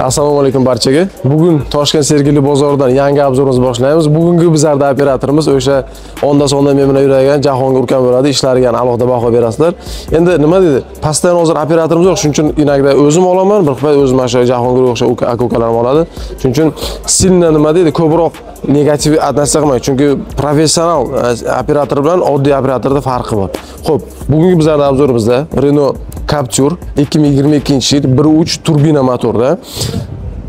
Assalomu alaykum barchaga. Bugun Toshkent Sergeli bozoridan yangi obzorimizni boshlaymiz. Bugungi bizlarda operatorimiz o'sha onda sonda men bilan yuragan Jahongir Urkan bo'ladi. Ishlariga alohida baho berasizlar. Endi nima dedi? Pastdan hozir operatorimiz yo'q, shuning uchun inakda o'zim olaman, bir payt o'zim mana shu Jahongirga o'xshab aka-ukalarim oladi. Shuning uchun silni nima deydi? Ko'proq negativ atnasiya qilmaydi. Chunki professional operator bilan oddiy operatorda farqi bor. Xo'p, bugungi bizlarda obzorimizda Renault Captur 2022-yil 1.3 turbina motorda.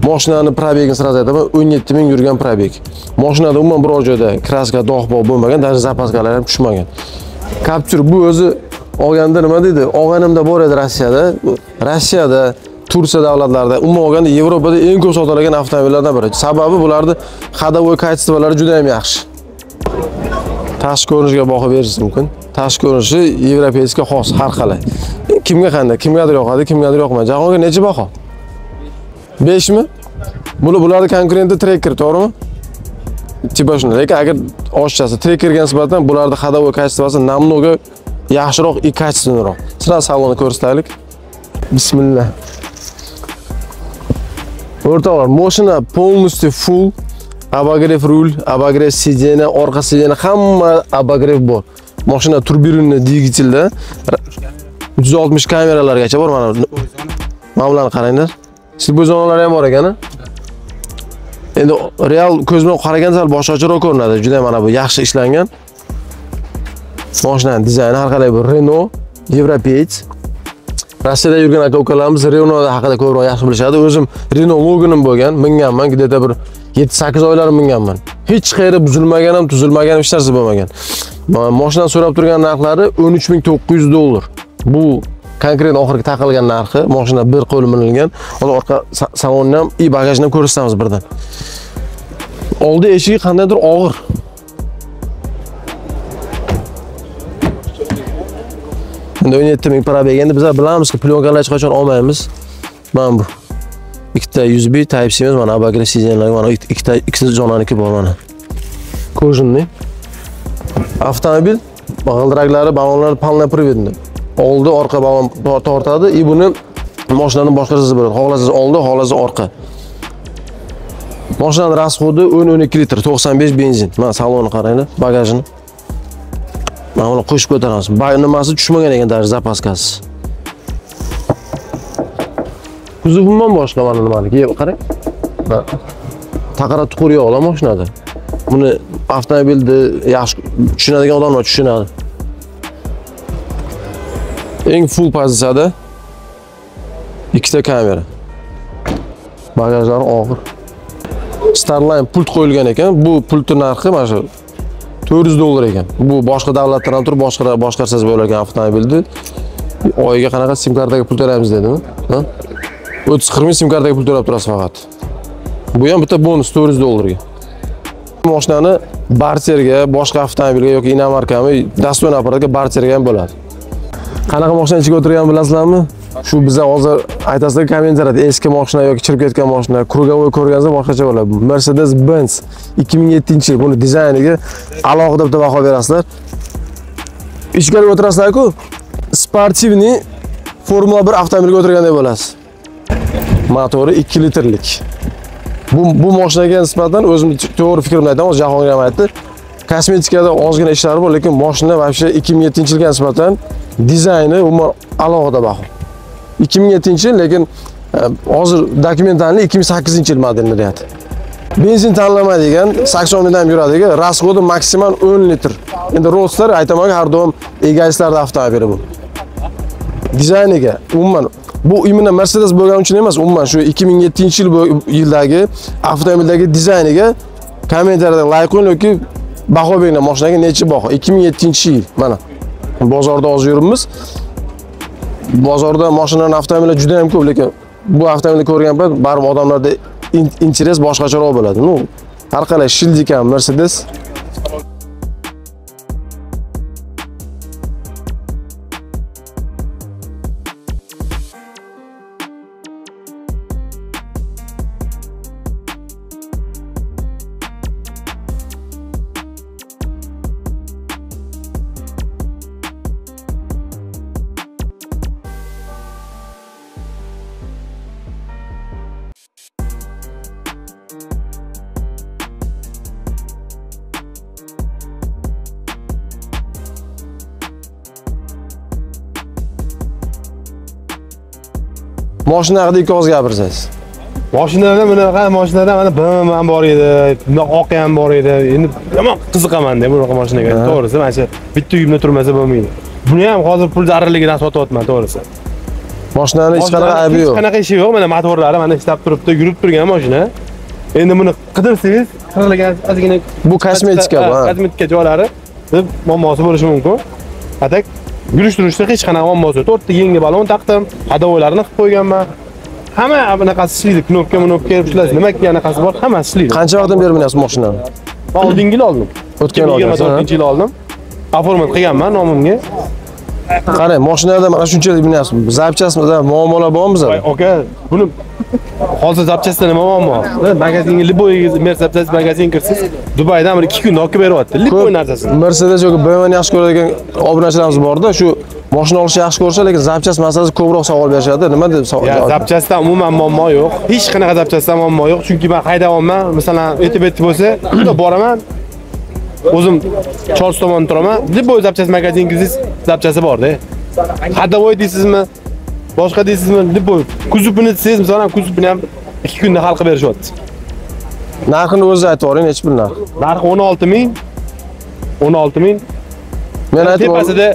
Mashinani probegini sira aytaman, 17 ming yurgan probeg. Mashinada umuman biror joyda kraska, dog'-bog' bo'lmagan, даже zapaskalar ham tushmagan. Captur bu o'zi olganda nima deydi? Olganimda bor edi Rossiyada, Turkiya davlatlarida, umuman olganda Yevropada eng ko'p sotilgan avtomobillardan biri. Sababi bularning ходовой качестволari juda ham yaxshi. Tashqi ko'rinishiga baho berishingiz mumkin. Tashqi ko'rinishi yevropeyskiga xos, har qalay. Kimga qanday? Kimgadir yoqadi, kimgadir yoqmaydi. Jahongir necha baho? 5 mi? Bularning konkurenti Tracker, to'g'rimi? Tipa shunday. Lekin agar oshchasi Trackerga nisbatan bularning ходовой качествоsi намного yaxshiroq и качественныйroq. Sirasi salonni ko'rsataylik. Bismillah. O'rtoqlar, mashina полностью full. Обогрев rul, обогрев сиденья, orqa sиденья hamma обогрев bor. Mashina turbinli dvigatelda 360 kameralargacha bor mana. Mana bularni qaranglar. Silbo'y zonalari ham bor ekan. Endi real ko'z bilan qaraganda sal boshqacharoq ko'rinadi. Juda ham mana bu yaxshi ishlangan. Mashinaning dizayni har qalay bir Renault, Европеец. Rossiyada yurgan aka-ukalarimiz Renault haqida ko'proq yaxshi bilishadi. O'zim Renault logonim bo'lgan, minganman, gideta bir 7-8 oylarim minganman. Hech qayeri buzilmagan ham, tuzilmagan hech narsa bo'lmagan. Mashina so'rab turgan narxlari $13.900. Bu konkret oxirgi taqilgan narxi. Mashina bir qo'l minilgan. Hozir orqa salonni ham, bagajni ham ko'rsatamiz birdan. Oldi eshigi qandaydir og'ir. Endi 17 ming probeg. Endi biz bilamizki, plyonkalar hech qachon olmaymiz. Mana bu. Ikkita USB Type-C mana obogrev sиденьялар mana ikkita jonaniki bor mana. Kojinli. Avtomobil g'ildiraklari, ballonlari polnopриводный. Oldi, orqa ballon tortadi. И buni mashinaning boshqarasiz bo'ladi. Xohlasangiz oldi, xohlasangiz orqa. Mashinaning rasxodi 10-12 litr, 95 benzin. Mana salonni qaranglar, bagajini. Mana buni qo'shib ko'taramiz. Nimasi tushmagan ekan, даже zapaskasi. Kuzovimdan boshqa mana nimaligi, qarang. Taqara tuqur yo'q mashinada. Buni avtomobilni yaxshi tushunadigan odamlar tushunadi. Eng full pozitsiyada ikkita kamera. Bagajlari og'ir. Starline pult qo'yilgan ekan. Bu pultning narxi mana shu $400 ekan. Bu boshqa davlatlardan turib boshqarsangiz bo'larkan avtomobilni. Oyiga qanaqa sim kartaga pul to'laymiz dedimi? Ha? 30-40 ming sim kartaga pul to'lab turasiz faqat. Bu ham bitta bonus $400 ga. Mashinani barterga, boshqa avtomobilga yoki inomarkami, dasturni apparatga barterga ham bo'ladi. Qanaqa mashina ichiga o'tirgan bilasizlarmi? Shu biza hozir aytasizlar kommentariyada eski mashina yoki chirib ketgan mashina, krugovoy ko'rganingizda boshqacha bo'ladi. Mercedes-Benz 2007-yil buni dizayniga alohida bitta baho berasizlar. Ichkariga o'tirasizlar-ku, sportivniy Formula 1 avtomobilga o'tirgandek bo'lasiz. Motori 2 litrlik. Bu mashinaga nisbatan o'zim to'g'ri fikrimni aytaman, Jahongir ham aytdi. Kosmetikada ozgina ishlari bor, lekin mashina vobshe 2007-yilga nisbatan dizayni umuman alohida baho. 2007-yil, lekin hozir dokumentalni 2008-yil modelni deyapti. Benzin tanlamaydigan, 80 mingdan yuradigan, rasxodi maksimal 10 litr. Endi Roadster aytaman, har doim egalistlarda avtomobili bu. Dizayniga umuman bu imенно Mercedes bo'lgani uchun emas, umuman shu 2007-yildagi avtomobildagi dizayniga kommentariyada like qo'ying yoki baho bering. Mashinaga necha baho? 2007-yil mana. Bozorda hozir yuribmiz. Bozorda mashinalar, avtomobillar juda ham ko'p, lekin bu avtomobilni ko'rgan payt baribir odamlarda interes boshqacharoq bo'ladi. Har qalay shildik ham Mercedes. Mashina haqida ikki og'iz gapirsangiz. Mashinada bunaqa mashinada mana BMW ham bor edi, oq ham bor edi. Endi yomon qiziqaman-da bunaqa mashinaga. To'g'risi, mana shu bitta uyimda turmasa bo'lmaydi. Buni ham hozir pul zararligidan sotyapman, to'g'risi. Mashinani hech qanaqa aybi yo'q. Hech qanaqa ishi yo'q. Mana motorlari mana ishlab turibdi, yurib turgan mashina. Endi buni qidirsangiz, qirilgan ozgina bu kosmetika bu. Kosmetika joylari deb muammosi bo'lishi mumkin. Atak yurishtirishda hech qanaqa muammosi yo'q. 4 ta yangi balon taqdim, hadovoylarni qilib qo'yganman. Hamma bunaqasi ishlaydi, knopka ishlaysiz. Nima anaqasi bor, hammasi ishlaydi. Qancha vaqtdan beri minasiz mashinani? Men oldingi yil oldim. O'tgan yil 24-yil oldim. Oformat qilganman nomimga. Qarang, mashinada mana shunchalik minasiz. Zapchastmida muammolar bormi bizda? Aka, buni hozir zapchastda nima muammo? Magazinga Liboy Mercedes magazin kirsiz, Dubaydan bir 2 kunda olib beryapti. Liboy narsasini. Mercedes yoki BMWni yaxshi ko'radigan obunachilarimiz borda, shu mashina olishni yaxshi ko'rsa, lekin zapchast masalasi ko'proq savol berishadi. Nima deb savol? Ya, zapchastdan umuman muammo yo'q. Hech qanaqa zapchastdan muammo yo'q, chunki men haydayapman. Masalan, etib bo'lsa, unda boraman. O'zim Chorsu tomon turaman. Liboy zapchast magazingiz zapchasi bor-da. Hadovoy deysizmi? Boshqa deysizmi? Liboy kuzupini desiz, masalan, kuzupini ham 2 kunda hal qilib berishyapti. Narxini o'zi aytib boring, necha pul narx? Narxi 16.000. 16.000. Men aytib tepasida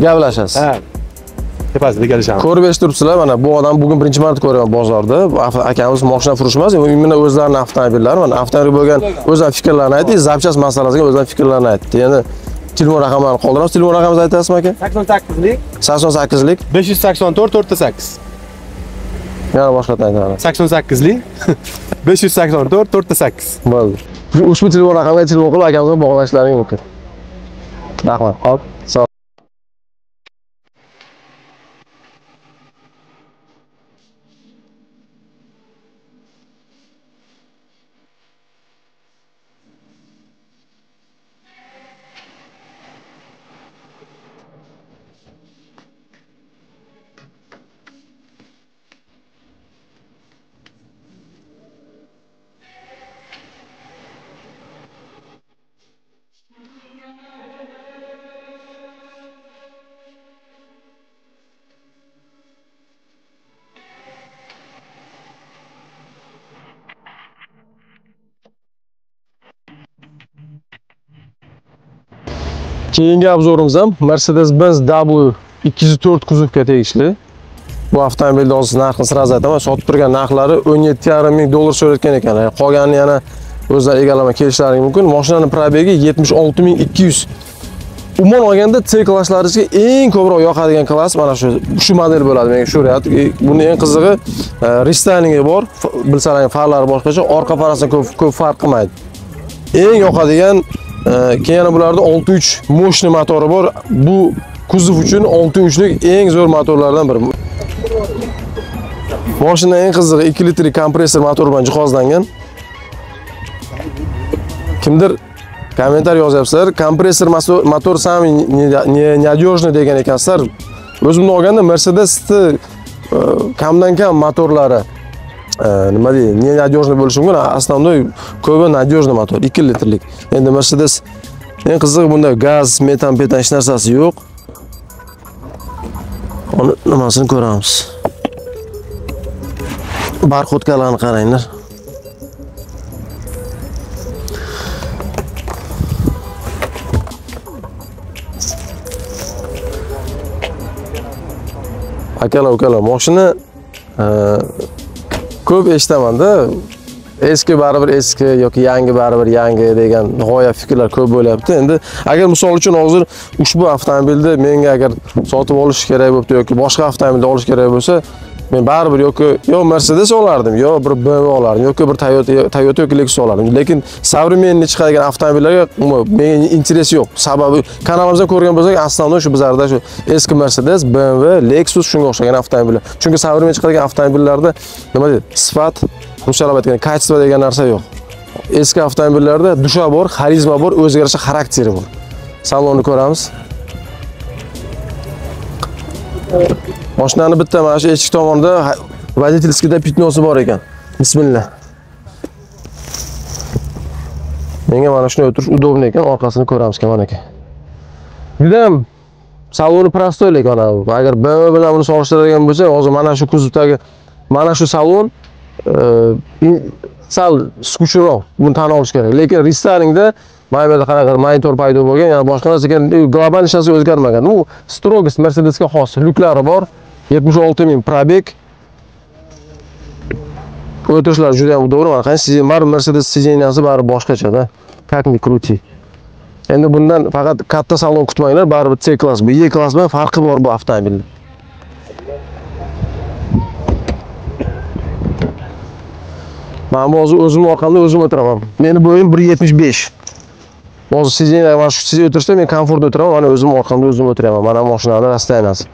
gaplashasiz. Ha. Tepasida kelishamiz. Ko'rib eshittiribsizlar, mana bu odam bugun birinchi marta ko'raman bozorda. Akamiz mashina furushmas, umuman o'zlarining avtomobillari, mana avtomobil bo'lgan o'zlari fikrlarini aytdi, zapchast masalasiga o'zlari fikrlarini aytdi. Endi telefon raqamlarini qoldiramiz. Telefon raqamingizni aytasizmi aka? 88lik 88lik 584 408. Yana boshqatdan aytaman. 88lik 584 408. Bo'ldi. Ushbu telefon raqamiga telefon qilib akamizga bog'lashlaringiz mumkin. Rahmat. Hop. Sog'. Keyingi obzorimiz ham Mercedes-Benz W204 kuzovga tegishli. Bu avtomobilning hozir narxini sira aytaman. Sotib turgan narxlari 17,5 ming dollar so'rayotgan ekan. Qolganini yana o'zlari egallama kelishlari mumkin. Mashinaning probegi 76.200. Umuman olganda C klasslariga eng ko'proq yoqadigan klass mana shu model bo'ladi. Menga shu riyat. Buning eng qizig'i restylingi bor. Bilsalaring farlari boshqacha, orqa farasidan ko'p farq qilmaydi. Eng yoqadigan keyin bularda 6.3 moshni motori bor. Bu kuzov uchun 6.3 lik eng zo'r motorlardan biri. Mashina eng qizig'i 2 litrli kompressor motor bilan jihozlangan. Kimdir kommentar yozyapsizlar, kompressor motor sami надёжный degan ekansizlar. O'zimni olganda Mercedes'ning kamdan kam motorlari nima deydi, надёжный bo'lishi mumkin. Основной ko'pi надёжный motor, 2 litrlik. Endi Mercedes eng qizig'i bunda gaz, metan hech narsasi yo'q. Uni nimasini ko'ramiz. Barkodkalarni qaranglar. Akalar, mashina ko'p eshitaman-da. Eski baribir eski yoki yangi baribir yangi degan g'oya fikrlar ko'p bo'lyapti. Endi agar misol uchun hozir ushbu avtomobilni menga agar sotib olish kerak bo'lsa yoki boshqa avtomobilni olish kerak bo'lsa, men baribir yo Mercedes olardim, yo bir BMW olardim, yoki bir Toyota yoki Lexus olardim. Lekin современный chiqadigan avtomobillarga menga interes yo'q. Sababi kanalimizda ko'rgan bo'lsak, aslida shu bizlarda shu eski Mercedes, BMW, Lexus shunga o'xshagan avtomobillar. Chunki современный chiqadigan avtomobillarda nima deydi? Sifat, ruslarga aytgan kачество degan narsa yo'q. Eski avtomobillarda dusha bor, xarizma bor, o'ziga yarasha xarakteri bor. Salonni ko'ramiz. Mashinani bitta mana shu eshik tomonida водительскийda pitnosi bor ekan. Bismillah. Menga mana shuni o'tirish удобный ekan, orqasini ko'ramiz mana aka. Judam saloni prostoy ekan ana bu. Agar BMW bilan buni solishtiradigan bo'lsak, hozir mana shu kuzovdagi Mana shu salon sal skuchroq, buni tan olish kerak. Lekin restoringda mana bu yerda qanaqa monitor paydo bo'lgan, yana boshqa narsa global narsa o'zgarmagan. U strogost Mercedesga xos lyuklari bor. 76 ming probeg. O'tirishlar juda ham udobroq. Mana qancha mar Mercedes sideniyasi bari boshqacha-da. Как ни крути. Endi bundan faqat katta salon kutmanglar, baribir C klass bu, E klass bilan farqi bor bu avtomobilning. Men hozir o'zim orqamda o'zim o'tiraman. Meni bo'yim 1.75. Hozir sideniyada mana shu siz o'tirishda men komfortda o'tiraman, mana o'zim orqamda o'zim o'tiraman. Mana mashinani rastaynasi.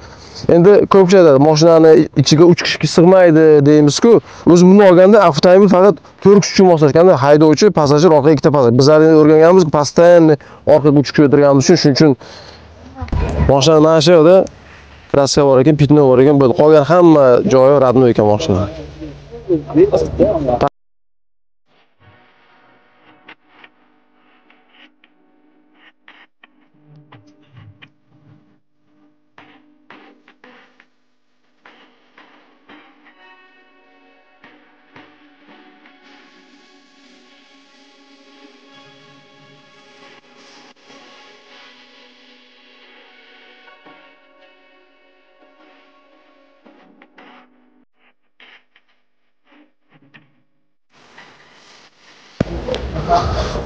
Endi ko'pchilik aytadi, mashinani ichiga 3 kishi sig'maydi deymiz-ku. O'zim buni olganda avtomobil faqat 4 kishi uchun moslashganda, haydovchi, passajir, orqaga ikkita passajir. Bizlar endi o'rganganmiz, постоянно orqaga 3 kishi o'tirganimiz uchun, shuning uchun mashina mana shu yerda kraska bor ekan, pitno bor ekan, bo'ldi. Qolgan hamma joyi radno ekan mashina.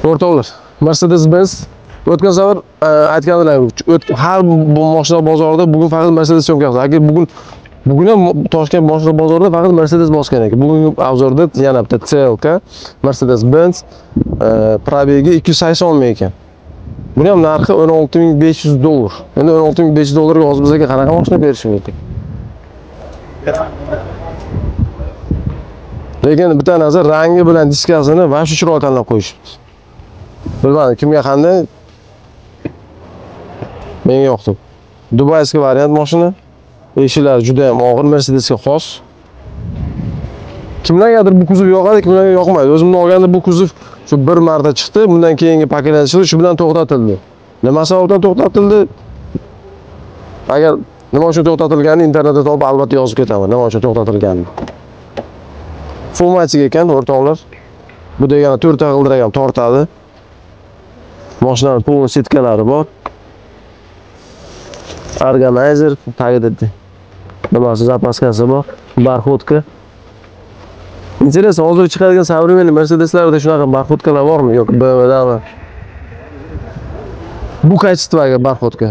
O'rtoqlar, Mercedes-Benz o'tgan safar aytgandilar, har mashina bozorida bugun faqat Mercedes cho'mkasi. Agar bugun ham Toshkent mashina bozorida faqat Mercedes bosgan ekan. Bugungi obzorda yana bitta CLK Mercedes-Benz probegi 280 ming ekan. Buni ham narxi $16.500. Endi $16.500 hozir bizga qanaqa mashina berishi mumkin? Lekin bitta narsa, rangi bilan diskasini va shu chiroyli tanlab qo'yishibdi. Bilmadim kimga qanday. Menga yoqdi. Dubayskiy variant mashina. Eshiklari juda ham og'ir, Mercedesga xos. Kimlargadir bu kuzov yoqadi, kimlarga yoqmaydi. O'zimni olganda bu kuzov shu bir marta chiqdi, bundan keyingi paketlanishlar shu bilan to'xtatildi. Nima sababdan to'xtatildi? Agar nima uchun to'xtatilganini internetda topib albatta yozib ketaman. Nima uchun to'xtatilganini. Fumatik ekan o'rtoqlar. Bu degani 4 ta g'ildirak ham tortadi. Mashinaning polni setkalari bor. Organizer tagida nimasi zapaskasi bor. Barxodka. Интересно, hozir chiqadigan современный Mercedeslarda shunaqa barxodkalar bormi yoki BMW'dami? Bu kачествоga barxodka.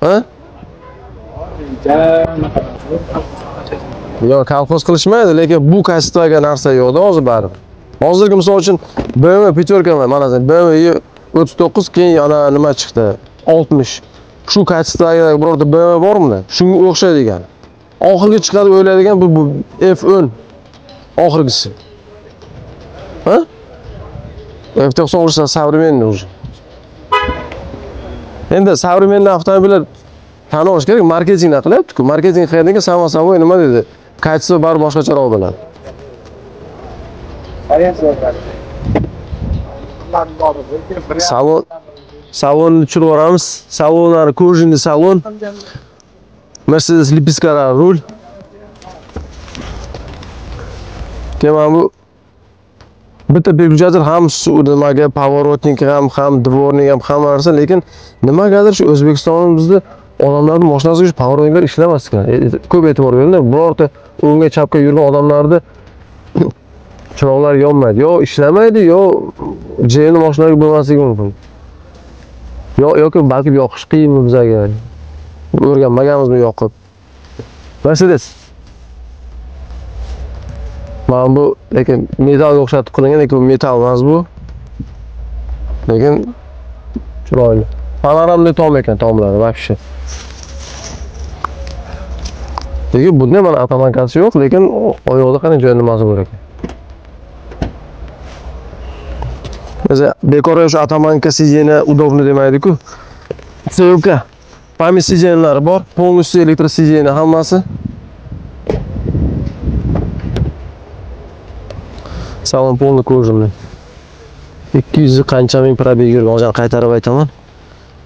Ha? Yo'q, kolxoz qilishmaydi, lekin bu kачествоga narsa yo'qda hozir baribir. Hozirgi misol uchun BMW Peterka mana BMW 39 keyin yana nima chiqdi? 60. Shu kачествоga birorta BMW bormi? Shunga o'xshaydigan. Oxirgi chiqadi o'ylaydigan bu F10 oxirgisi. Ha? F90 ursa современный уже. Endi современный avtomobillar tan olish kerak, marketingni qilyapti-ku. Marketing qilgandan keyin samo собой nima dedi? Kачество bari boshqacharoq bo'ladi. Salonni tushirib yuboramiz. Salonlari kojinli salon. Mercedes lipiskalar rul. Keyin bu bitta переключатель ham nimaga поворотник ham dvornik ham hamma narsa, lekin nimagadir shu O'zbekistonimizda odamlarning mashinasiga shu pоворотникlar ishlamas ekan. Ko'p e'tibor beringlar. Birorta o'ngga chapga yurgan odamlarda chiroqlar yonmaydi. Yo ishlamaydi, yo jeni mashinaga bo'lmasligi mumkin. Yoki balki yoqish qiyinmi bizga. O'rganmaganmizmi yoqib. Mercedes. Mana bu lekin metalga o'xshatib qilingan, lekin bu metal emas bu. Lekin chiroyli. Panoramli tom ekan tomlari, вообще. Lekin bunda mana avtomatikasi yo'q, lekin oyoqda qanday joy nimasi bor ekan. O'zi bekor shu avtomatika sijeni udobni demaydi-ku. Sevka. Pamять sijenlari bor, полностью elektr sijeni hammasi. Salon polni kojinli. 200 qancha ming probeg yurgan, hozir qaytarib aytaman.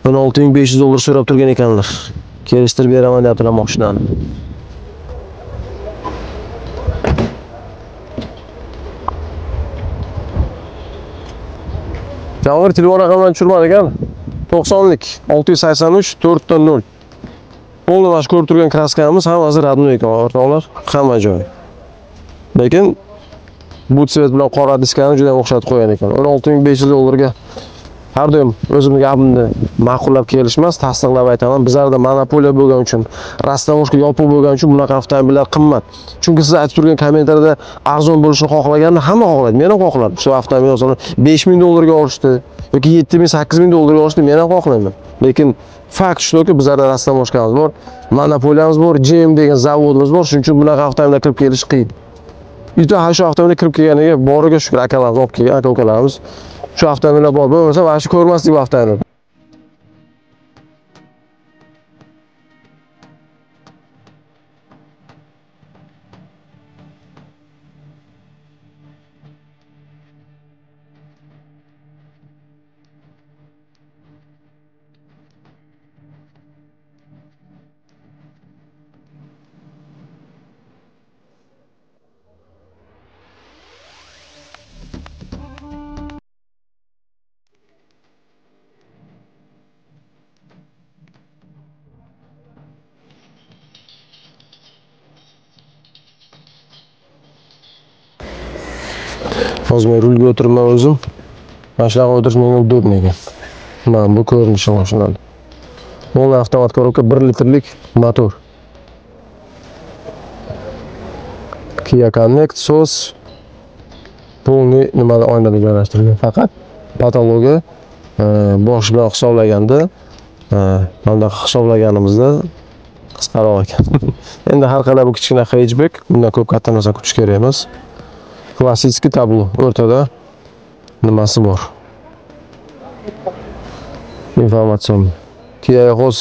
$16.500 so'rab turgan ekanlar. Kelishtirib beraman deyaptilar mashinani. Javohir telefon raqamini tushirmadi ekan. 90lik 683 4.0. Qo'lda mana ko'rib turgan kraskamiz hammasi radnoy ekan, o'rtoqlar. Hamma joyi. Lekin bu svet bilan qora diskani juda ham o'xshatib qo'ygan ekan. 16500 dollarga har doim o'zimning gapimni ma'qullab kelishmas, tasdiqlab aytaman. Bizlarda monopoliya bo'lgani uchun, rastamoshka yopiq bo'lgani uchun bunaqa avtomobillar qimmat. Chunki siz aytib turgan kommentariyada arzon bo'lishini xohlaganini hamma xohlaydi. Men ham xohladim. Shu avtomobil o'zini 5000 dollarga olishdi yoki 7000, 8000 dollarga olishni men ham xohlayman. Lekin fakt shuki, bizlarda rastamoshkamiz bor, monopoliyamiz bor, GM degan zavodimiz bor. Shuning uchun bunaqa avtomobillar kirib kelish qiyin. Uyda shu avtomobilga kirib kelganiga boriga shukr, akalarimiz olib kelgan, aka-ukalarimiz. Shu avtomobillar bor bo'lmasa, mana shu ko'rmasdik bu avtomobilni. Hozir men rulga o'tiribman o'zim. Mana shunaqa o'tirish menga udobno ekan. Mana bu ko'rinishi mashinani. Mo'l avtomat korobka 1 litrlik motor. Kia Connect SOS polni nimada oynada joylashtirilgan. Faqat patologiya bosh bilan hisoblaganda bunday hisoblaganimizda qisqaroq ekan. Endi har qalay bu kichkina hatchback, bundan ko'p katta narsa kutish kerak emas. Klassik tablo o'rtada nimasi bor? Informatsion. Kiaga xos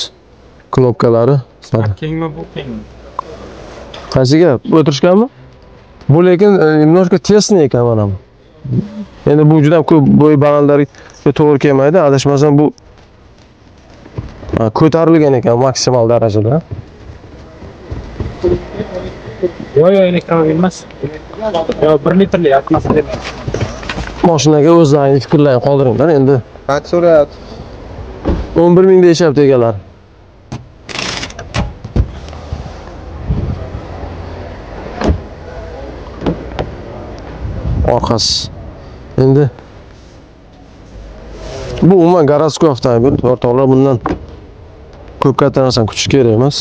knopkalari. Kengmi bu kengmi? Qaysiga o'tirishganmi? Bu lekin немножко tesniy ekan mana bu. Endi bu juda ko'p bo'y balandlarga to'g'ri kelmaydi. Adashmasam bu ko'tarilgan ekan maksimal darajada. Yo'q, elektromobil emas. Yo 1 litrli atmosfera. Mashinaga o'zlaringiz fikrlarni qoldiringlar endi. Qancha so'rayapti? 11 ming deyapti egalar. Orqasi. Endi bu umuman garajkoy avtomobil. O'rtoqlar, bundan ko'p katta narsani kutish kerak emas.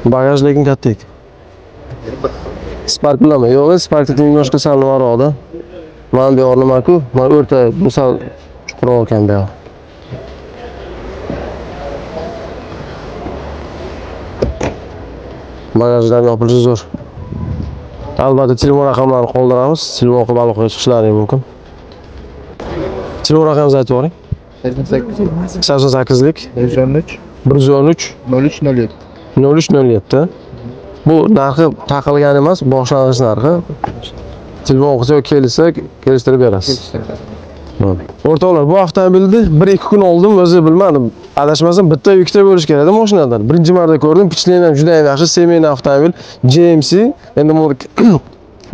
Bagaj lekin katta ekan. Spark bilanmi? Yo'q, Sparkda немножко sal nariroqda. Mana bu yoq nima-ku? Mana o'rta misol chuqurroq ekan bu yoq. Bagajlar yopilishi zo'r. Albatta telefon raqamlarini qoldiramiz. Telefon qilib aloqaga chiqishlaringiz mumkin. Telefon raqamingizni aytib boring. 88lik 113 113 0307. 0307. Bu narxi taqilgan emas, boshlang'ich narxi. Telefon qilsa kelsa, kelishtirib berasiz. O'rtoqlar, bu avtomobilni 1-2 kun oldin o'zi bilmadim. Adashmasam bitta ikkita bo'lish kerak edi mashinadan. Birinchi marta ko'rdim. Pichligidan juda ham yaxshi, semeyli avtomobil. GMC. Endi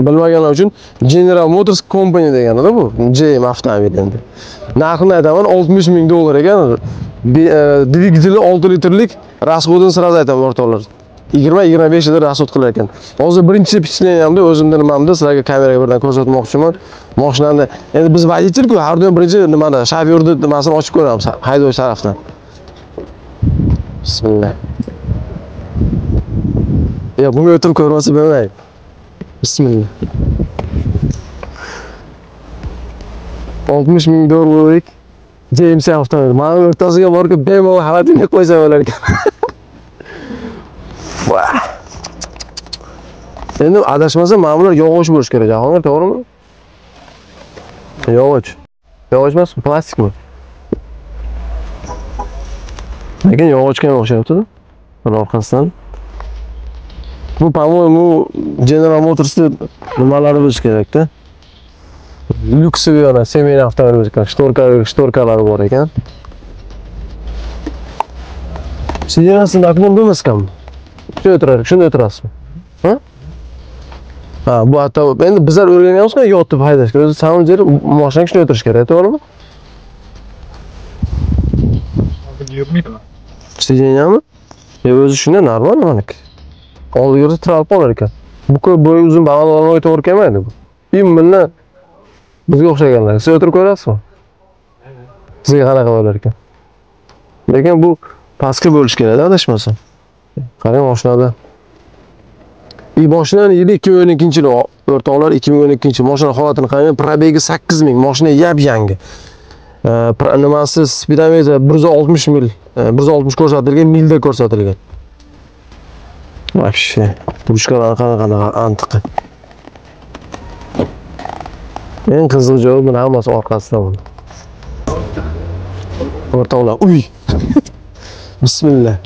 bilmaganlar uchun General Motors Company deganda bu. GM avtomobil endi. Narxini aytaman, 60 ming dollar ekan. Dvigateli 6 litrlik, rasxodini sirada aytaman o'rtoqlar. 20-25 yil rasxod qilar ekan. Hozir birinchi pichleniyamda o'zimda nimamda sizlarga kameraga birdan ko'rsatmoqchiman. Mashinani endi biz voditelku, har doim birinchi nimada shofyorni nimasini ochib ko'ramiz, haydovchi tarafdan. Bismillah. Ya bunga o'tirib ko'rmasa bo'lmaydi. Bismillah. 60 ming dollarlik GMC avtomobil. Mana o'rtasiga borib bemalol xalatini qo'ysa bo'lar ekan. Endi adashmasam mana bular yog'och bo'lish kerak, Jahongir, to'g'rimi? Yog'och. Yog'och emas, plastikmi? Lekin yog'ochga o'xshayapti-da. Mana orqasidan. Bu, по-моему, General Motors'da nimalari bo'lish kerak-da. Lyuksi yana semeyli avtomobil bo'lish kerak. Shtorkalari bor ekan. Sidenasini akmon bo'lmaskanmi? Shunda o'tirasizmi? Ha? Ha, bu hatto endi bizlar o'rganyapmiz-ku yotib haydashga. O'zi samim jeri mashina shunday o'tirish kerak, to'g'rimi? Yurmaydimi? Sijinami? O'zi shunday normal meniki. Oldiga tiralib qolar ekan. Bu ko'p bo'yi uzun bag'allarga to'g'ri kelmaydi bu. Imminni bizga o'xshaganlar. Siz o'tirib ko'rasizmi? Sizga qanaqa bo'lar ekan? Lekin bu pastga bo'lish kerak, adashmasam. Qarang mashinada. Mashinani yili 2012-yil o'rtoqlar, 2012-yil mashina holatini qarang, probegi 8000, mashina yab-yangi. Nimasi speedometer 160 mil, 160 ko'rsatilgan, milda ko'rsatilgan. Вообще, pushkalar qanaqa antiqi. Eng qiziq joyi buni hammasi orqasida buni. O'rtoqlar, uy. Bismillah.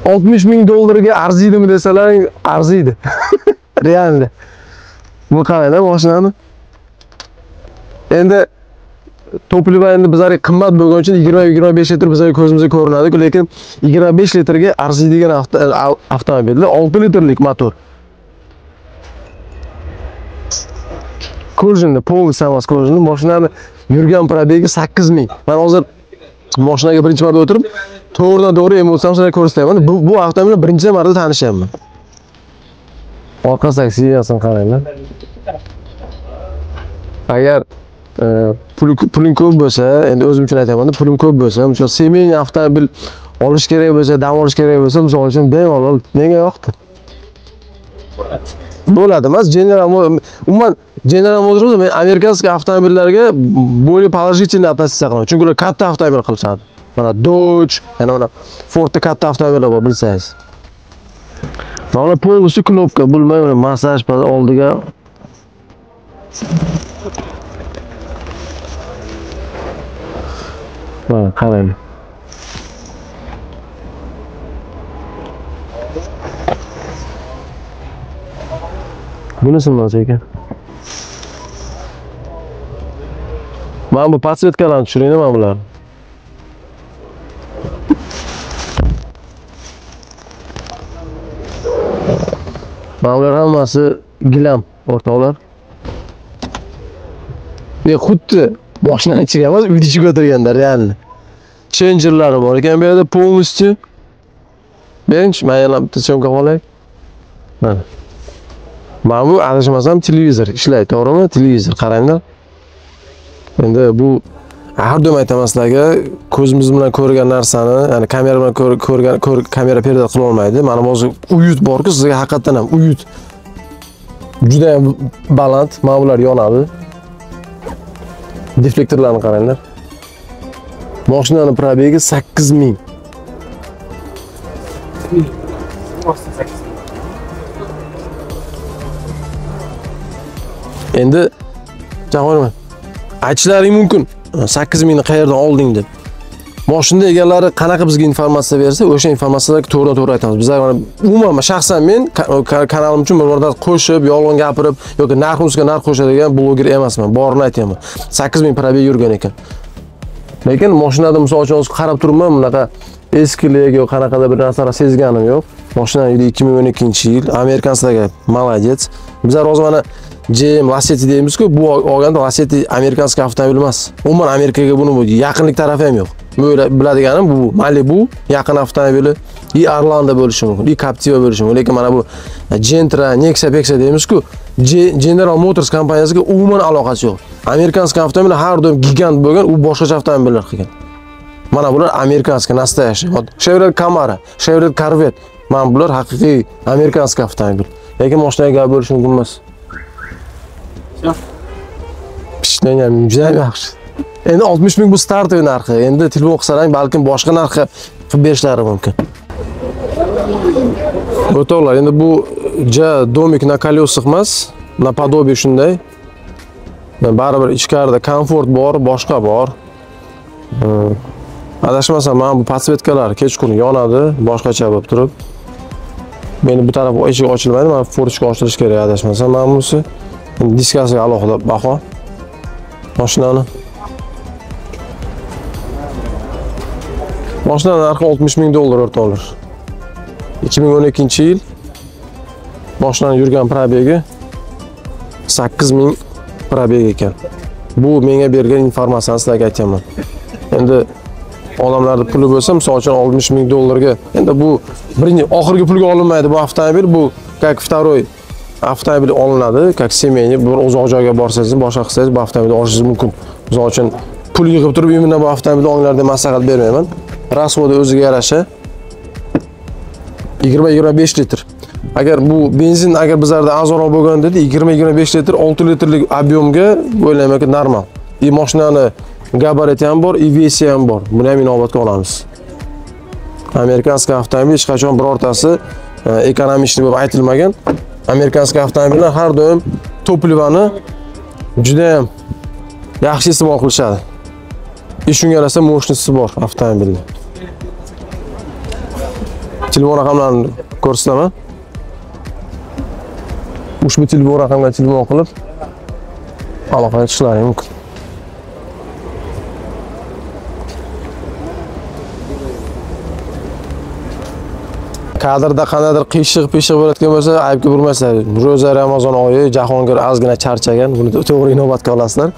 60 ming dollarga arziydimi desalar, arziydi. Realda. Bu qaranglar mashinani. Endi to'pliva endi bizlarga qimmat bo'lgani uchun 20-25 litr bizlarga ko'zimizga ko'rinadi, lekin 25 litrga arziydigan avtomobillar 6 litrlik motor. Ko'rjinni, polni emas ko'rjinni, mashinani yurgan probegi 8000. Men hozir mashinaga birinchi marta o'tirib, to'g'ridan-to'g'ri emotsiyamni ko'rsataman. Bu avtomobilni birinchi marta tanishyapman. Orqasidagi siyasini qaranglar. Agar puling ko'p bo'lsa, endi o'zim uchun aytaman, pulim ko'p bo'lsa, misol semeyniy avtomobil olish kerak bo'lsa, dam olish kerak bo'lsa, misol uchun bemalol menga yoqdi. Bo'ladi emas, umuman General Motors men amerikanskiy avtomobillarga более положительный относиться qilaman. Chunki ular katta avtomobil qilishadi. Mana Dodge, mana Fordda katta avtomobillar bor, bilsangiz. Mana polностью knopka, bilmayman, massaj oldiga. Mana qarang. Bunisi nima ekan? Mana bu podsvetkalarni tushiring, mana bular. Mana bular hammasi gilam, o'rtoqlar. Xuddi mashinani ichiga emas, uyda ichiga o'tirganda realni. Changerlari bor ekan bu yerda полностью. Birinchi men yana bitta chomka qolay. Mana. Mana bu adashmasam televizor ishlaydi, to'g'rimi? Televizor qaranglar. Endi bu har doim aytaman sizlarga, ko'zimiz bilan ko'rgan narsani, ya'ni kamera bilan ko'rgan kamera perda qila olmaydi. Mana hozir uyut bor-ku, sizga haqiqatan ham uyut. Juda ham baland, mana bular yonadi. Deflektorlarni qaranglar. Mashinaning probegi 8000. Endi javob aytishlaring mumkin. 8000 ni qayerdan olding deb. Mashina egalari qanaqa bizga informatsiya bersa, o'sha informatsiyalarga to'g'ri-to'g'ri aytamiz. Bizlar mana umuman shaxsan men kanalim uchun bir marta qo'shib, yolg'on gapirib yoki narx ustiga narx qo'shadigan bloger emasman. Borini aytaman. 8000 probeg yurgan ekan. Lekin mashinada misol uchun qarab turibman, bunaqa eskilik yo'q, qanaqadir bir narsalar sezganim yo'q. Mashina yili 2012-yil, amerikansklarga молодец. Bizlar hozir mana GM Lacetti deymiz-ku, bu olganda Lacetti amerikanskiy avtomobil emas. Umuman Amerikaga buni yaqinlik tarafi ham yo'q. Böyle biladiganim bu Malibu yaqin avtomobili, Orlando bo'lishi mumkin, Captiva bo'lishi mumkin. Lekin mana bu Gentra, Nexia deymiz-ku, General Motors kompaniyasiga umuman aloqasi yo'q. Amerikanskiy avtomobil har doim gigant bo'lgan, u boshqacha avtomobillar qilgan. Mana bular amerikanskiy, nastoящий. Chevrolet Camaro, Chevrolet Corvette. Mana bular haqiqiy amerikanskiy avtomobil. Lekin mashinaga gap bo'lishi mumkin emas. Pishlangan, juda yaxshi. Endi 60 ming bu startoy narxi. Endi telefon qilsang, balkim boshqa narxga qilib berishlari mumkin. O'rtoqlar, endi bu domik na колесах emas, наподобие shunday. Baribir ichkarida komfort bor, boshqa bor. Adashmasam, mana bu podsvetkalar kechqurun yonadi, boshqacha bo'lib turib. Meni bu taraf eshik ochilmaydi, mana forchka ochilish kerak adashmasam. Mana bunisi diskasiga alohida baho. Mashinani. Mashina narxi $60 ming o'rtoqlar. 2012-yil boshlanib yurgan probegi 8000 probeg ekan. Bu menga bergan informatsiyani sizlarga aytaman. Endi odamlarda puli bo'lsa, misol uchun 60 ming dollarga, endi bu birinchi oxirgi pulga olinmaydi bu avtomobil, bu как второй avtomobil olinadi, как семейный, bir uzoq joyga borsangiz, boshqa qilsangiz bu avtomobilni olishingiz mumkin. Misol uchun pul yig'ib turib, men bu avtomobilni olinglar deb maslahat bermayman. Rasvodi o'ziga yarasha 20-25 litr. Agar bu benzin agar bizlarda ozroq bo'lganda 20-25 litr 6 litrlik объемga o'ylaymanki normal. Mashinani gabariti ham bor, vesi ham bor. Buni ham inobatga olamiz. Amerikanskiy avtomobil hech qachon birortasi ekonomичный deb aytilmagan. Amerikanskiy avtomobillar har doim toplivani juda ham yaxshi iste'mol qilishadi. Shunga yarasha mощностьsi bor avtomobilning. Telefon raqamlarini ko'rsataman. Ushbu telefon raqamga telefon qilib aloqaga chiqishlaring mumkin. Kadrda qanaqadir qiyshiq bo'layotgan bo'lsa, aybga urmaysizlar. Ro'za Ramazon oyi, Jahongir ozgina charchagan, buni to'g'ri inobatga olasizlar.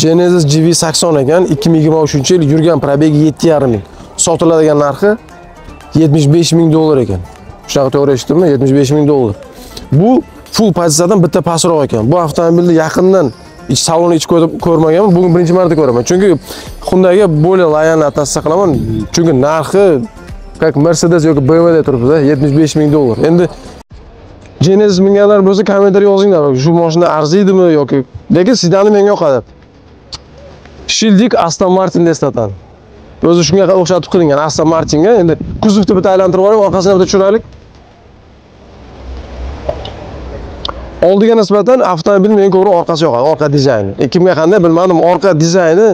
Genesis GV80 ekan, 2023-yil yurgan probegi 7,5 ming. Sotiladigan narxi 75 ming dollar ekan. Shunaqa to'g'ri eshitdimmi? 75 ming dollar. Bu full pozitsiyadan bitta pastroq ekan. Bu avtomobilni yaqindan salonni ichib ko'rmaganman, bugun birinchi marta ko'raman. Chunki Hyundai'ga bo'lay loyalni atassiya qilaman. Chunki narxi как Mercedes yoki BMW da turibdi, 75 ming dollar. Endi Genesis minganlar bo'lsa kommentariy yozinglar. Shu mashina arziydimi yoki lekin sedani menga yoqadi. Shildik Aston Martin eslatadi. O'zi shunga o'xshatib qilingan Aston Martinga. Endi kuzovni bitta aylantirib olib, orqasini bitta tushiraylik. Oldiga nisbatan avtomobil menga ko'ra orqasi yoqadi, orqa dizayni. Kimga qanday bilmadim, orqa dizayni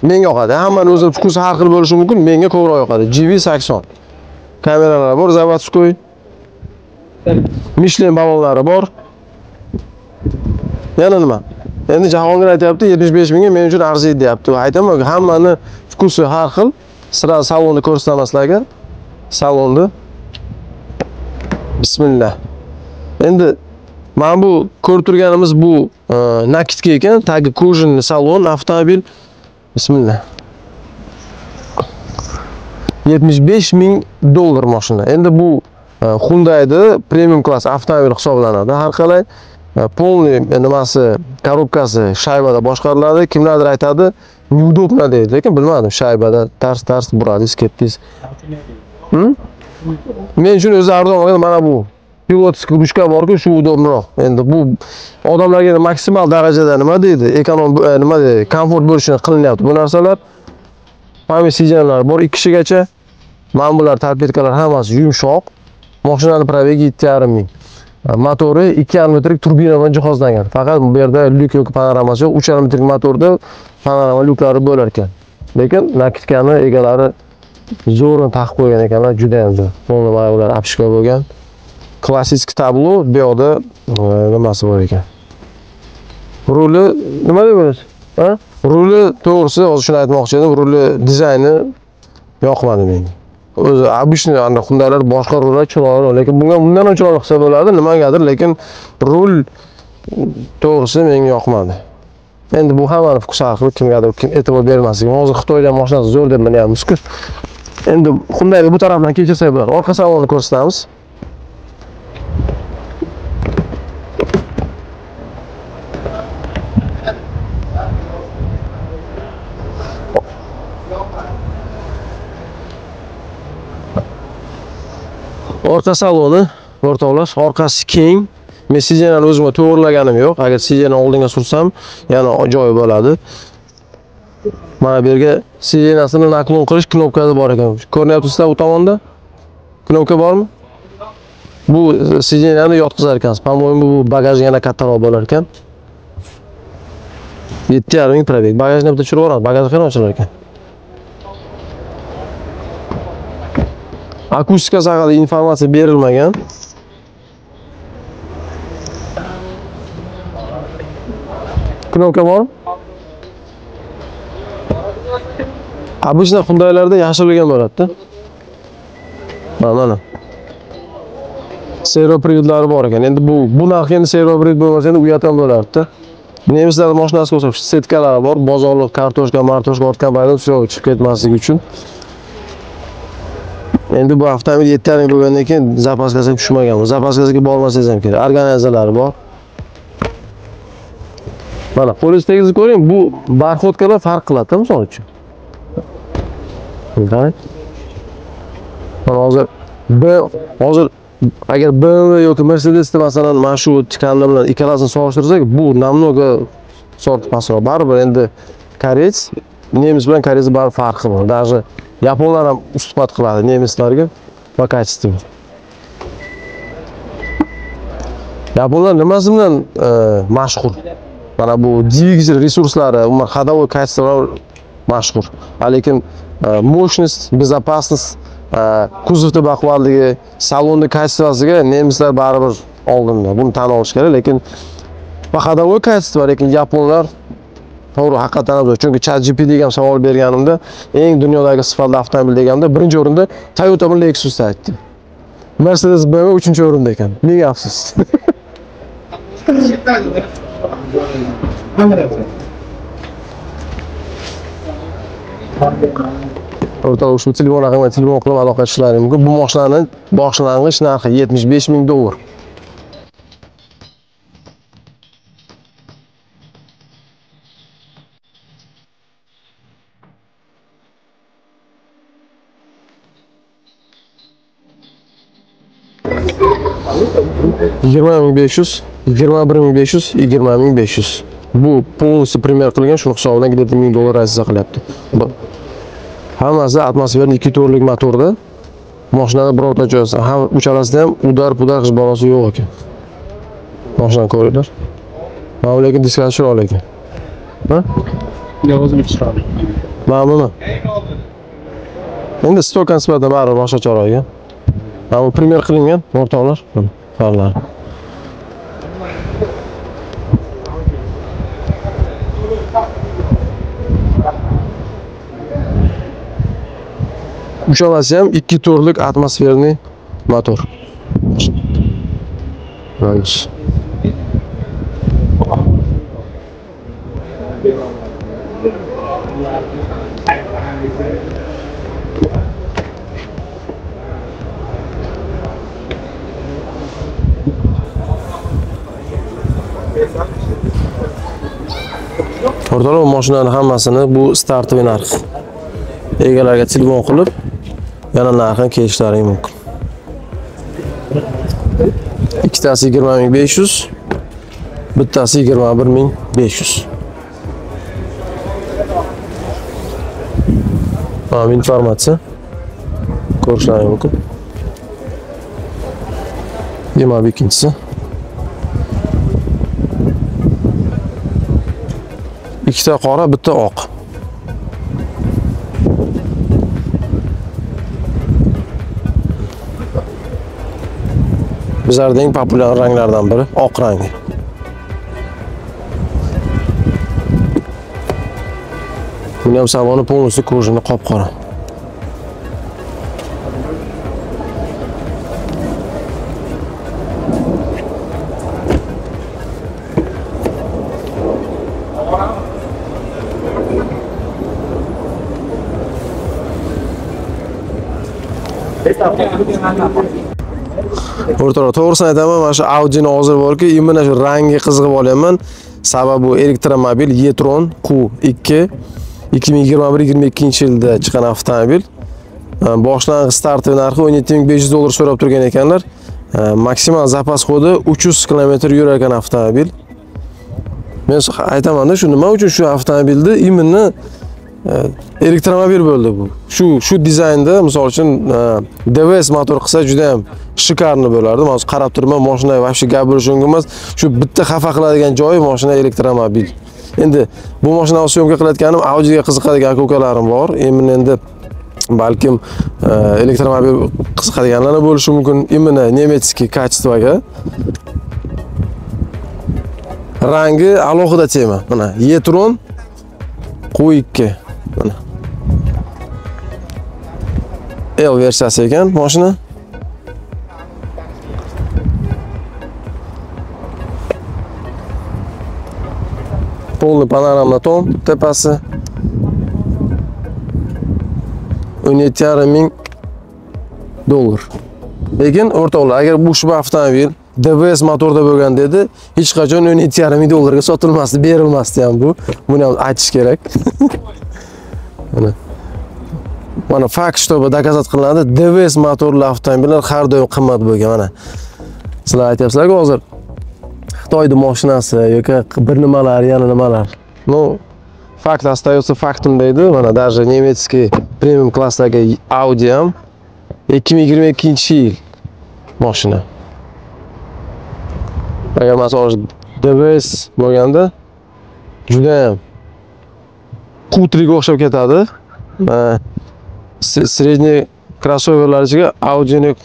menga yoqadi. Hammaning o'zi fikri har xil bo'lishi mumkin, menga ko'proq yoqadi. GV80. Kameralar bor, zavodskoy. Michelin ballonlari bor. Yana nima? Endi Jahongir aytayapti, 75 mingga men uchun arziydi deyapti. Aytaman, hammani fikri har xil. Sira salonni ko'rsatamaslarga. Salonni. Bismillah. Endi mana bu ko'rib turganimiz bu nakidka ekan, tagi kojinli salon, avtomobil. Bismillah. 75 ming dollar mashina. Endi bu Hyundai'da premium klass avtomobil hisoblanadi. Har qalay polniy nimasi, korobkasi shaybada boshqariladi. Kimlardir aytadi, neudobno deydi, lekin bilmadim, shaybada tars buradingiz, ketdingiz. Men uchun o'zi arzon, mana bu pilotskiy ruchka bor-ku, shu udobroq. Endi bu odamlarga maksimal darajada nima deydi, ekonom nima deydi, komfort bo'lishini qilinyapti bu narsalar. Pamya sijanlar bor 2 kishigacha. Mana bular torpedkalar hammasi yumshoq. Mashinaning probegi 7,5 ming. Motori 2,5 litr turbina bilan jihozlangan. Faqat bu yerda lyuk yoki panoramasi yo'q. 3,5 litr motorda panorama lyuklari bo'lar ekan. Lekin nakidkani egalari zo'rini taqib qo'ygan ekanlar, juda ham zo'r. Bunlar ular apishka bo'lgan. Klassik tablo, bu yoqda nimasi bor ekan. Ruli nima deb bo'lasiz? Ha? Ruli to'g'risi, hozir shuni aytmoqchi edim, ruli dizayni yoqmadi menga. O'zi обычный Hyundai'lar boshqa rullar chiroyli, lekin bundan ham chiroyli qilsa bo'ladi, nimagadir, lekin rul to'g'risi menga yoqmadi. Endi bu hammani fikri har xil, kimgadir kim e'tibor bermasligi. Hozir Xitoydan mashinasi zo'r deb bilyapmiz-ku. Endi Hyundai'ni bu tarafdan kechirsak bo'ladi. Orqa salonni ko'rsatamiz. Orqa saloni, o'rtoqlar, orqasi keng. Men sijanani o'zimga to'g'rilaganim yo'q. Agar sijani oldinga sursam, yana joyi bo'ladi. Mana bu yerga sijanasini naklon qilish knopkasi bor ekan. Ko'ryapsizlar u tomonda? Knopka bormi? Bu sijanani yotqizar ekansiz. По-моему, bu bagaj yana kattaroq bo'lar ekan. 7,5 ming probeg. Bagajni bitta tushirib yuboramiz. Bagaj qanday ochilar ekan? Akustikasi haqida informatsiya berilmagan. Knopka bor? Обычно Hyundai'larda yashirilgan bo'ladi-da. Mana. servo privodlari bor ekan. Endi bu narxga endi servo privod bo'lmasa endi uyat ham bo'lardi-da. Nemislar mashinasi bo'lsa, setkalari bor, bozorlik kartoshka, martoshka ortgan paytda chiqib ketmasligi uchun. Endi bu avtomobil 7,5 bo'lgandan keyin zapaskasiga tushmagan. Zapaskasiga bormasangiz ham kerak. Organizalari bor. Mana qo'lingizni tegizib ko'ring, bu barxodkalar farq qiladi, misol uchun. Qarang. Mana hozir agar BMW yoki Mercedesda masalan mana shu chiqanlar bilan ikkalasini solishtirsak, bu namnoga sort pastroq. Baribir endi koreys, nemis bilan koreys baribir farqi bor. Даже yaponlar ham ustuvvat qiladi nemislarga va kачестве. Yaponlar nimasi bilan mashhur? Mana bu dvigatel resurslari, umuman ходовой качестволari mashhur. Lekin mощность, безопасность, kuzovda baquvvatligi, salonda kачествосiga nemislar baribir oldinda. Buni tan olish kerak, lekin va ходовой качество, lekin yaponlar to'g'ri haqiqatan ham. Chunki ChatGPTga ham savol berganimda, eng dunyodagi sifatli avtomobil deganimda, birinchi o'rinda Toyota bilan Lexus aytdi. Mercedes BMW 3-o'rinda ekan. Nega afsus? O'rtoq, shu telefon raqamiga telefon qilib aloqa qilishlaring mumkin. Bu mashinaning boshlang'ich narxi $75,000. $20,500, $21,500, $20,500. Bu polностью primer qilgan, shu hisobidan где-то $1000 razza qilyapti. Hammasi atmosferli 2 to'rlik motorda. Mashinada birorta joysi, ham uchalasida ham udar-pudar qish balosi yo'q ekan. Mashinani ko'ringlar. Mana lekin diskasi chiroyli ekan. Ha? O'zim chiroyli. Ma'lummi? Endi stokka nisbatan baribir boshqacharoq ekan. Mana bu primer qilingan o'rtoqlar. Farlar. Uchalasi ham 2 to'rlik atmosferli motor. Rais. O'rtoqlar, mashinaning hammasini bu startoviy narx. Egalarga telefon qilib, yana narxini kelishlaring mumkin. Ikkitasi 20,500, bittasi 21,500. Mana informatsiya ko'rishlaring mumkin. Yana bir ikkinchisi. Ikkita qora, bitta oq. Bizlarda eng populyar ranglardan biri oq rangi. Buni ham saloni polностью kojini qop-qora. O'rtoqlar, to'g'risini aytaman, mana shu Audi'ni hozir borki, imенно shu rangi qiziqib olyapman. Sababi bu elektromobil e-tron Q2 2021-22-yilda chiqqan avtomobil. Boshlang'ich startoviy narxi $17,500 so'rab turgan ekanlar. Maksimal zapas xodi 300 km yurar ekan avtomobil. Men aytaman-da, shu nima uchun shu avtomobilni imенно elektromobil bo'ldi bu. Shu dizaynda, misol uchun DVS motor qilsa juda ham shikarni bo'lardi. Men qarab turibman, mashina vobshe gap bo'lishi mumkin emas. Shu bitta xafa qiladigan joyi mashina elektromobil. Endi bu mashinani syomka qilayotganim Audi'ga qiziqadigan aka-ukalarim bor. Endi balkim elektromobil qiziqadiganlar bo'lishi mumkin. Imенно nemetskiy качествоga. Rangi alohida tema. Mana e-tron Q2. Mana. L versiyasi ekan mashina. Polni panorama tom tepasi. 17,5 ming dollar. Lekin o'rtoqlar, agar bu ushbu avtomobil DVS motorda bo'lgan dedi, hech qachon 17,5 ming dollarga sotilmasdi, berilmasdi ham bu. Buni ham aytish kerak. Mana fakt shtobi dokazat qilinadi. DVS motorli avtomobillar har doim qimmat bo'lgan. Mana sizlar aytyapsizlar-ku hozir Xitoyning mashinasi yoki bir nimalar, yana nimalar. No, fakt остается фактом deydi. Mana даже немецкий premium klassdagi Audi ham 2022-yil mashina. Agar masalan DVS bo'lganda juda ham Q3ga o'xshab ketadi. Sredniy crossoverlar ichiga Audi'ning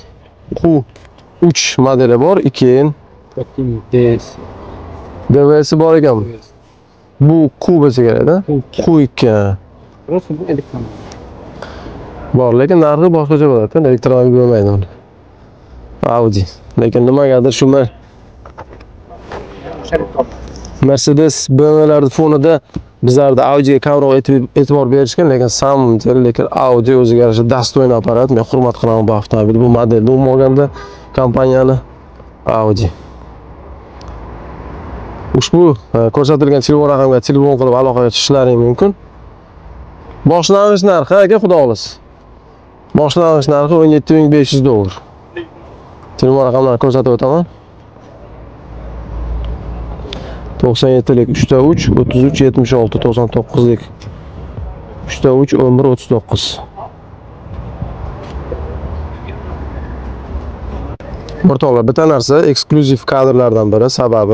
Q3 modeli bor, keyin DVS bor ekan. Bu Q bo'lsa kerak-da. Q2. Bor, lekin narxi boshqacha bo'ladi. Elektromobil bo'lmaydi uni. Audi. Lekin nimagadir shu Mercedes BMW'larning fonida bizlarda Audi'ga kamroq e'tibor berishgan, lekin samim lekin Audi o'ziga yarasha dostoyni apparat. Men hurmat qilaman bu avtomobil, bu modelni umuman olganda kompaniyani Audi. Ushbu ko'rsatilgan telefon raqamiga telefon qilib aloqaga chiqishlaring mumkin. Boshlang'ich narxi aka, xudo xohlasa. Boshlang'ich narxi 17,500 dollar. Telefon raqamlarini ko'rsatib o'taman. 97lik 3 33 76 99lik 3 11 39. O'rtoqlar, bitta narsa eksklyuziv kadrlardan biri, sababi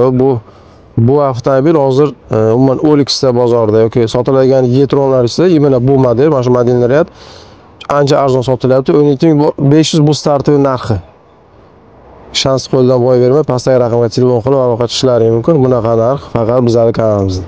bu avtomobil hozir umuman OLXda bozorda yoki sotiladigan Yetronlar ichida imенно bu model, mana shu modellar ancha arzon sotilyapti. 17,500 bu startov narxi. Shans qo'ldan boy bermay, pastdagi raqamga telefon qilib aloqa qilishlaring mumkin. Bunaqa narx faqat bizning kanalimizda.